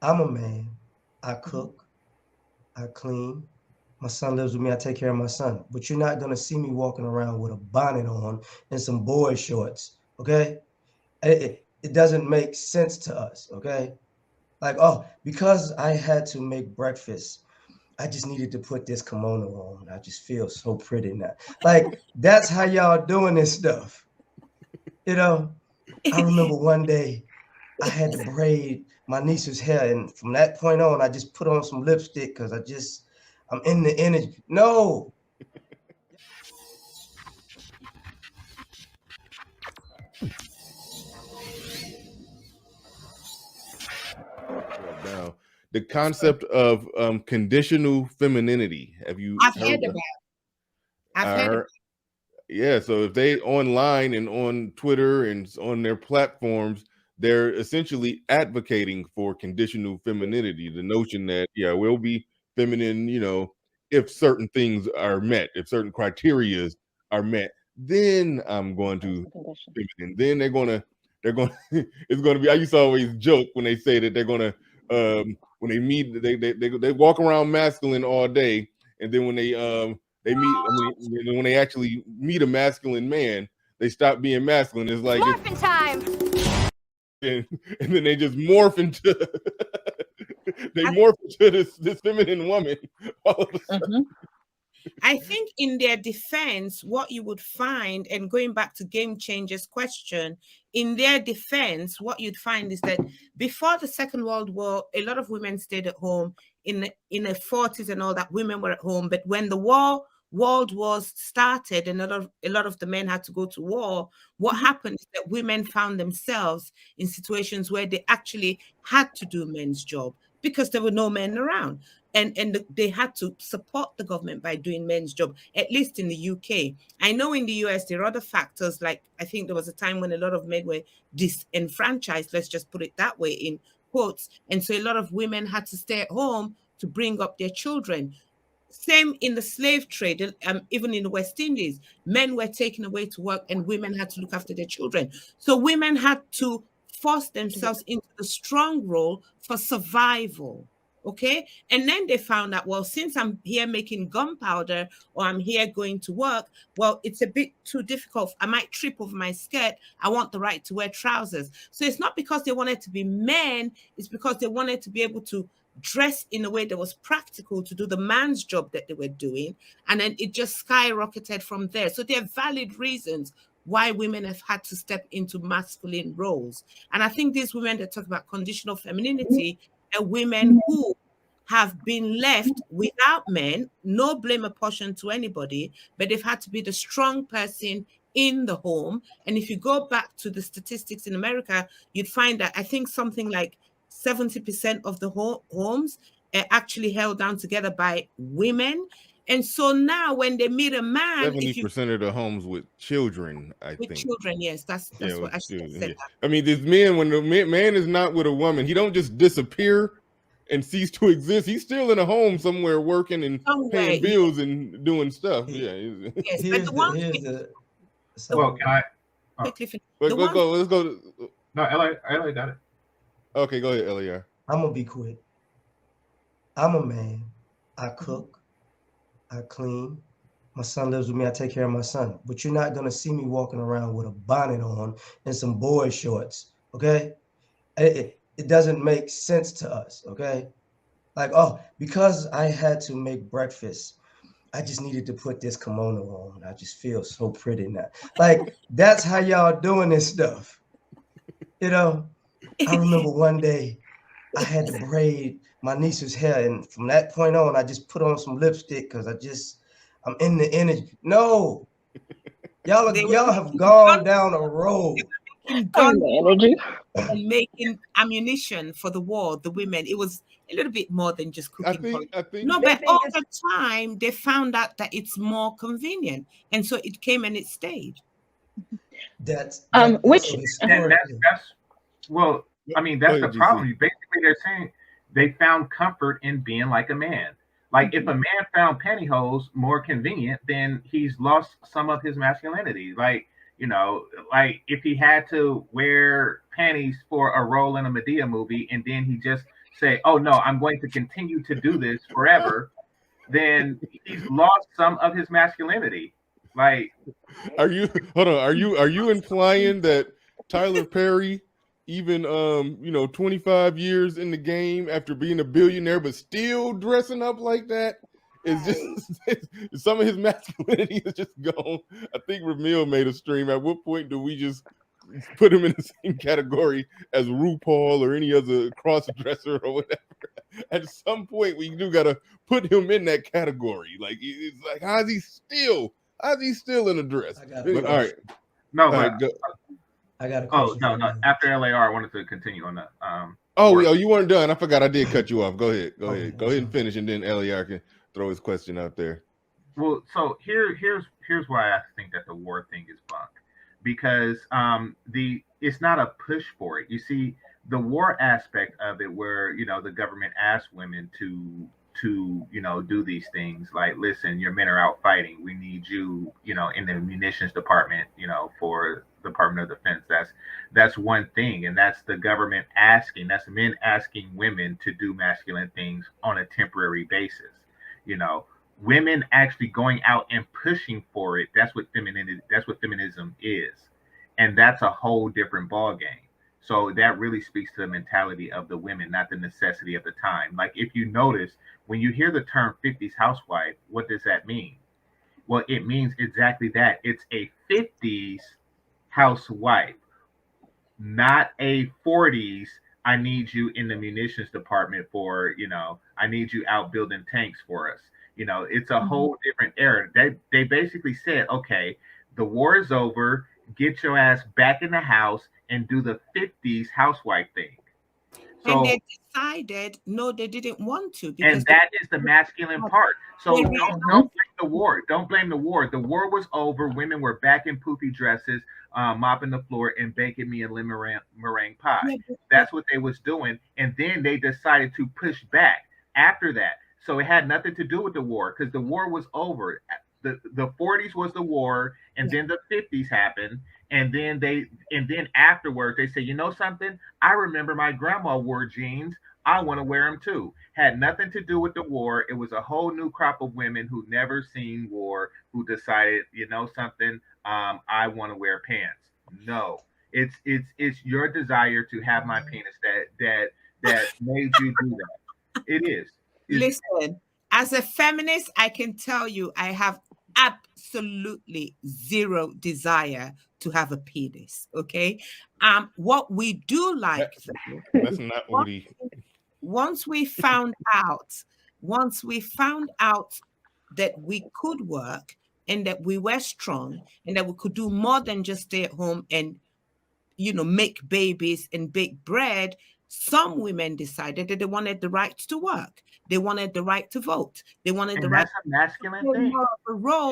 I'm a man. I cook. I clean. My son lives with me. I take care of my son. But you're not gonna see me walking around with a bonnet on and some boy shorts. Okay? It doesn't make sense to us. Okay? Like, oh, because I had to make breakfast, I just needed to put this kimono on. I just feel so pretty now. Like, that's how y'all doing this stuff. You know, I remember one day I had to braid my niece's hair, and from that point on, I just put on some lipstick because I'm in the energy. No, Now, the concept of conditional femininity. Have you I've heard heard of? about. I've I heard heard, yeah. So if they online and on Twitter and on their platforms, they're essentially advocating for conditional femininity. The notion that we'll be feminine, if certain things are met, if certain criterias are met, then I'm going That's to the condition. feminine. Then they're going it's going to be. I used to always joke when they say that they're going to when they meet they walk around masculine all day, and then when they meet, I mean, when they actually meet a masculine man, they stop being masculine. It's like Morphin' time. and, and then they just morph into they I, morph into this feminine woman. All of a sudden. Hmm. I think in their defense, what you would find, and going back to Game Changer's question, in their defense, what you'd find is that before the Second World War, a lot of women stayed at home in the 40s and all that. Women were at home, but when the world wars started and a lot of the men had to go to war, what happened is that women found themselves in situations where they actually had to do men's job because there were no men around, they had to support the government by doing men's job, at least in the UK. I know in the US there are other factors, like I think there was a time when a lot of men were disenfranchised, let's just put it that way in quotes, and so a lot of women had to stay at home to bring up their children. Same in the slave trade, even in the West Indies, men were taken away to work and women had to look after their children. So women had to force themselves into the strong role for survival. Okay. And then they found out, well, since I'm here making gunpowder or I'm here going to work, well, it's a bit too difficult. I might trip over my skirt. I want the right to wear trousers. So it's not because they wanted to be men, it's because they wanted to be able to dress in a way that was practical to do the man's job that they were doing. And then it just skyrocketed from there. So there are valid reasons why women have had to step into masculine roles. And I think these women that talk about conditional femininity are women who have been left without men, no blame apportioned to anybody, but they've had to be the strong person in the home. And if you go back to the statistics in America, you'd find that I think something like 70% of the homes are actually held down together by women. And so now when they meet a man, if you 70% of the homes with children, I with think. children, yes, Yeah, that's what with I should have children. said Yeah. that. I mean, this man, when the man is not with a woman, he don't just disappear and cease to exist. He's still in a home somewhere working and Somewhere, paying bills and doing stuff. Yeah. yes, but here's the the Well, sorry. can I? Oh, quickly finish. But The ones go. Let's go. no, LA got it. Okay, go ahead, Eliar. I'm gonna be quick. I'm a man. I cook. I clean. My son lives with me. I take care of my son. But you're not gonna see me walking around with a bonnet on and some boy shorts. Okay? It doesn't make sense to us. Okay? Like, oh, because I had to make breakfast, I just needed to put this kimono on. I just feel so pretty now. Like, that's how y'all doing this stuff. You know, I remember one day I had to braid my niece's hair, and from that point on, I just put on some lipstick because I'm in the energy. No, they were y'all have making gun, gone down a road. making And gun the energy. and making ammunition for the war. The women, it was a little bit more than just I cooking think. porridge. I think. No, but over time they found out that it's more convenient, and so it came and it stayed. So Which And historically. that's well, I mean, Go that's the ahead, GC. problem. Basically, they're saying they found comfort in being like a man. Like if a man found pantyhose more convenient, then he's lost some of his masculinity. Like You know, like if he had to wear panties for a role in a Medea movie, and then he just say, "Oh no, I'm going to continue to do this forever," then he's lost some of his masculinity. Like, Are you Are you implying that Tyler Perry, even 25 years in the game after being a billionaire, but still dressing up like that, is just some of his masculinity is just gone? I think Ramil made a stream. At what point do we just put him in the same category as RuPaul or any other cross dresser or whatever? At some point, we do gotta put him in that category. Like, it's like, how's he still in a dress? But all right, no, all but right, go. I got a oh question. no, for no. you. After LAR, I wanted to continue on the Oh, work. you weren't done. I forgot. I did cut you off. Go ahead. Go Okay, ahead. Go ahead and finish, and then Eliar can throw his question out there. Well, so here's why I think that the war thing is bunk, because it's not a push for it. You see, the war aspect of it, where the government asks women to do these things, like, listen, your men are out fighting. We need you, in the munitions department, for the Department of Defense. That's one thing, and that's the government asking. That's men asking women to do masculine things on a temporary basis. Women actually going out and pushing for it. That's what feminism is, and that's a whole different ball game. So that really speaks to the mentality of the women, not the necessity of the time. Like, if you notice, when you hear the term 50s housewife, what does that mean? Well, it means exactly that. It's a 50s housewife, not a 40s. I need you in the munitions department for, I need you out building tanks for us. It's a whole different era. They basically said, okay, the war is over. Get your ass back in the house and do the 50s housewife thing. So, and they decided, no, they didn't want to. And that is the masculine part. So don't blame the war. Don't blame the war. The war was over. Women were back in poofy dresses, mopping the floor and baking me a lemon meringue pie. That's what they was doing. And then they decided to push back after that. So it had nothing to do with the war, because the war was over. The 40s was the war, and then the 50s happened, and then afterwards they say, something? I remember my grandma wore jeans. I want to wear them too. Had nothing to do with the war. It was a whole new crop of women who never seen war, who decided, something? I want to wear pants. No, it's your desire to have my penis that made you do that. It is. Listen, as a feminist, I can tell you I have absolutely zero desire to have a penis. Okay. What we do like, that's not what he. Once we found out that we could work and that we were strong and that we could do more than just stay at home and make babies and bake bread, some women decided that they wanted the right to work. They wanted the right to vote. They wanted the right. That's a masculine thing. A role.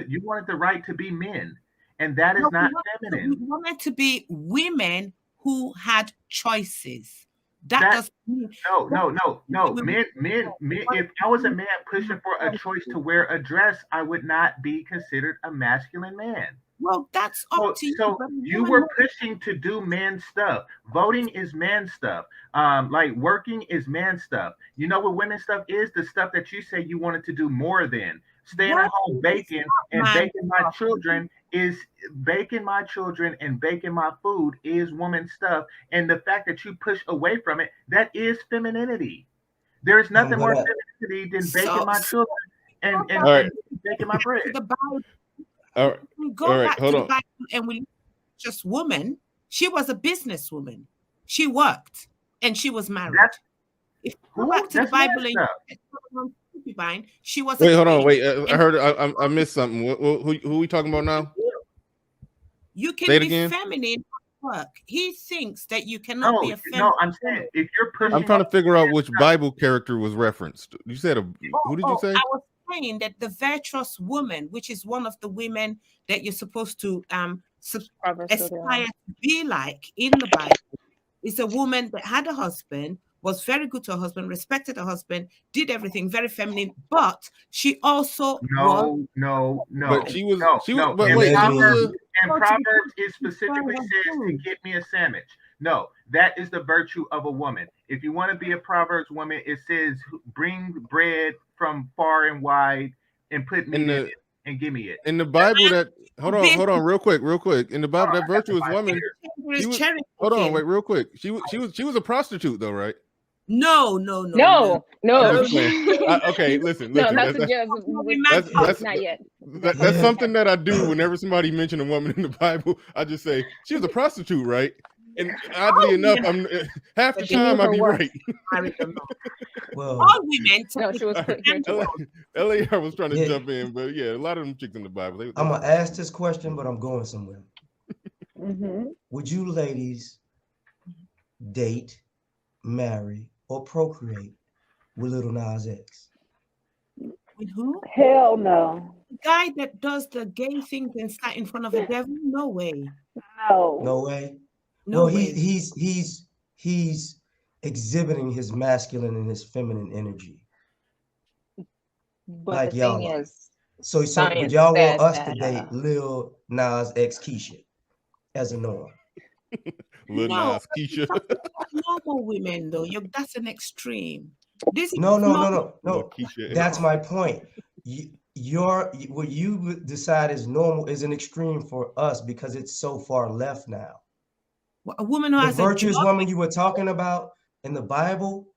You wanted the right to be men, and that is not feminine. We wanted to be women who had choices. No. Men. If I was a man pushing for a choice to wear a dress, I would not be considered a masculine man. Well, that's up to you. So you were pushing to do man stuff. Voting is man stuff. Like working is man stuff. You know what women stuff is? The stuff that you say you wanted to do more than. Staying at home baking and baking my children and baking my food is woman stuff. And the fact that you push away from it, that is femininity. There is nothing more femininity than baking my children and baking my bread. All right. We go back to the Bible and we just woman. She was a businesswoman. She worked and she was married. If you go back to the Bible and she was. Wait, hold on. Wait, I heard. I missed something. Who are we talking about now? You can be feminine at work. He thinks that you cannot be a feminine. No, I'm saying if you're pushing. I'm trying to figure out which Bible character was referenced. You said who did you say? I was saying that the virtuous woman, which is one of the women that you're supposed to aspire to be like in the Bible, is a woman that had a husband was very good to her husband, respected her husband, did everything very feminine, but she also was. No. But she was, No. but In wait, Proverbs, she was it specifically says to get me a sandwich. No, that is the virtue of a woman. If you want to be a Proverbs woman, it says bring bread from far and wide and put meat in it and give me it. In the Bible, that hold on, real quick. In the Bible, that virtuous woman. Hold on, wait, real quick. She was a prostitute though, right? No. Okay, listen. No, not yet. That's something that I do whenever somebody mentions a woman in the Bible. I just say she was a prostitute, right? And oddly enough, I'm half the time I'd be right. Well, all women. No, she was put here. LAR was trying to jump in, but yeah, a lot of them chicks in the Bible. I'm gonna ask this question, but I'm going somewhere. Mm-hmm. Would you ladies date, marry, or procreate with Lil Nas X? With who? Hell no. The guy that does the gay things and sat in front of the devil? No way. No. No way. No well, way. he's exhibiting his masculine and his feminine energy. But like the y'all thing are. is, So but y'all want us to date Lil Nas X Keisha as a norm. Lil Nas Keisha. Normal women though, that's an extreme. This is No. Keisha. That's my point. What you decide is normal is an extreme for us because it's so far left now. A woman who has the virtuous woman you were talking about in the Bible,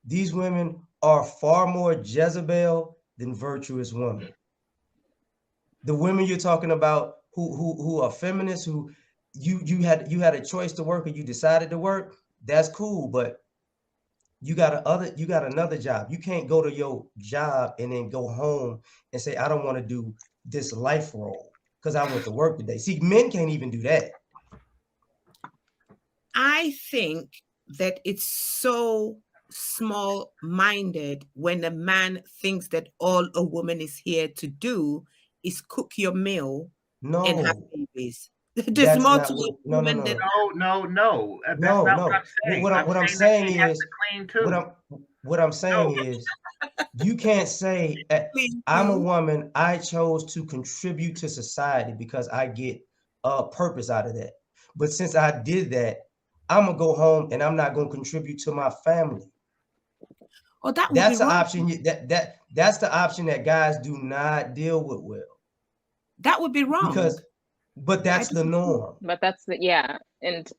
these women are far more Jezebel than virtuous women. The women you're talking about who are feminists, who you had a choice to work and you decided to work, that's cool, but you got another job. You can't go to your job and then go home and say, I don't want to do this life role because I went to work today. See, men can't even do that. I think that it's so small-minded when a man thinks that all a woman is here to do is cook your meal and have babies. There's more to it. No. That's not what I'm saying. What I'm saying is, what I'm saying is, you can't say, I'm a woman, I chose to contribute to society because I get a purpose out of that. But since I did that, I'm gonna go home and I'm not gonna contribute to my family. Oh, that's the option. That's the option that guys do not deal with well. That would be wrong. But that's the norm. But that's and